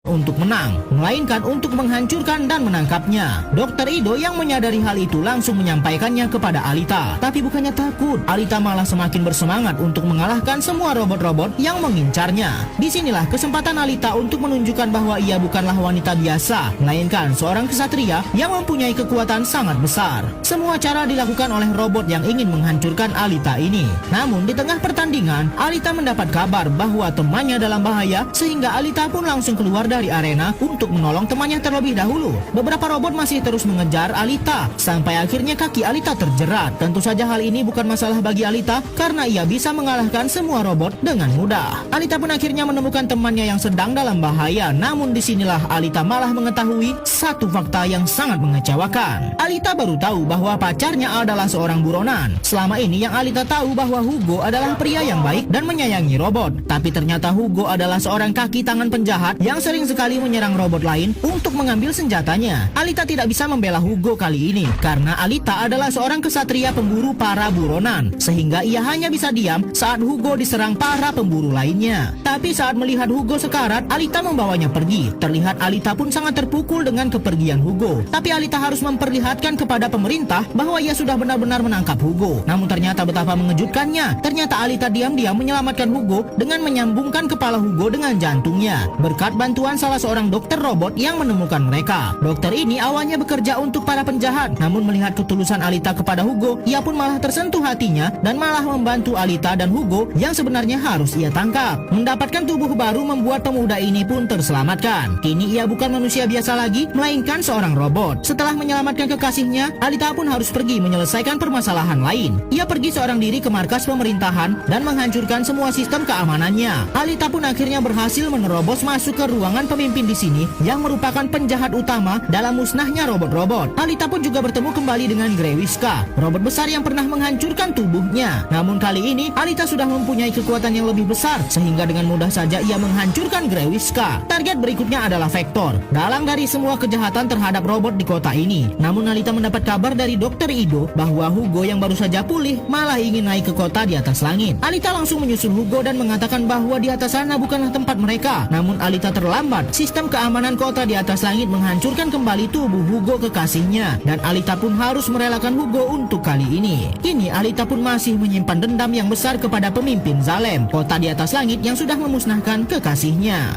untuk menang, melainkan untuk menghancurkan dan menangkapnya. Dr. Ido yang menyadari hal itu langsung menyampaikannya kepada Alita. Tapi bukannya takut, Alita malah semakin bersemangat untuk mengalahkan semua robot-robot yang mengincarnya. Disinilah kesempatan Alita untuk menunjukkan bahwa ia bukanlah wanita biasa, melainkan seorang kesatria yang mempunyai kekuatan sangat besar. Semua cara dilakukan oleh robot yang ingin menghancurkan Alita ini. Namun di tengah pertandingan, Alita mendapat kabar bahwa temannya dalam bahaya, sehingga Alita pun langsung keluar dari arena untuk menolong temannya terlebih dahulu. Beberapa robot masih terus mengejar Alita sampai akhirnya kaki Alita terjerat. Tentu saja hal ini bukan masalah bagi Alita karena ia bisa mengalahkan semua robot dengan mudah. Alita pun akhirnya menemukan temannya yang sedang dalam bahaya. Namun disinilah Alita malah mengetahui satu fakta yang sangat mengecewakan. Alita baru tahu bahwa pacarnya adalah seorang buronan. Selama ini yang Alita tahu bahwa Hugo adalah pria yang baik dan menyayangi robot. Tapi ternyata Hugo adalah seorang kaki tangan penjahat yang sering sekali menyerang robot lain untuk mengambil senjatanya. Alita tidak bisa membela Hugo kali ini karena Alita adalah seorang kesatria pemburu para buronan, sehingga ia hanya bisa diam saat Hugo diserang para pemburu lainnya. Tapi saat melihat Hugo sekarat, Alita membawanya pergi. Terlihat Alita pun sangat terpukul dengan kepergian Hugo. Tapi Alita harus memperlihatkan kepada pemerintah bahwa ia sudah benar-benar menangkap Hugo. Namun ternyata betapa mengejutkannya, ternyata Alita diam-diam menyelamatkan Hugo dengan menyambungkan kepala Hugo dengan jantungnya berkat bantuan salah seorang dokter robot yang menemukan mereka. Dokter ini awalnya bekerja untuk para penjahat, namun melihat ketulusan Alita kepada Hugo, ia pun malah tersentuh hatinya dan malah membantu Alita dan Hugo yang sebenarnya harus ia tangkap. Mendapatkan tubuh baru membuat pemuda ini pun terselamatkan. Kini ia bukan manusia biasa lagi, melainkan seorang robot. Setelah menyelamatkan kekasihnya, Alita pun harus pergi menyelesaikan permasalahan lain. Ia pergi seorang diri ke markas pemerintahan dan menghancurkan semua sistem keamanannya. Alita pun akhirnya berhasil menerobos masuk ke ruangan pemimpin di sini yang merupakan penjahat utama dalam musnahnya robot-robot. Alita pun juga bertemu kembali dengan Grewiska, robot besar yang pernah menghancurkan tubuhnya. Namun kali ini Alita sudah mempunyai kekuatan yang lebih besar sehingga dengan mudah saja ia menghancurkan Grewiska. Target berikutnya adalah Vector, dalang dari semua kejahatan terhadap robot di kota ini. Namun Alita mendapat kabar dari Dr. Ido bahwa Hugo yang baru saja pulih malah ingin naik ke kota di atas langit. Alita langsung menyusul Hugo dan mengatakan bahwa di atas sana bukanlah tempat mereka. Namun Alita terlambat. Sistem keamanan kota di atas langit menghancurkan kembali tubuh Hugo kekasihnya, dan Alita pun harus merelakan Hugo untuk kali ini. Kini Alita pun masih menyimpan dendam yang besar kepada pemimpin Zalem, kota di atas langit yang sudah memusnahkan kekasihnya.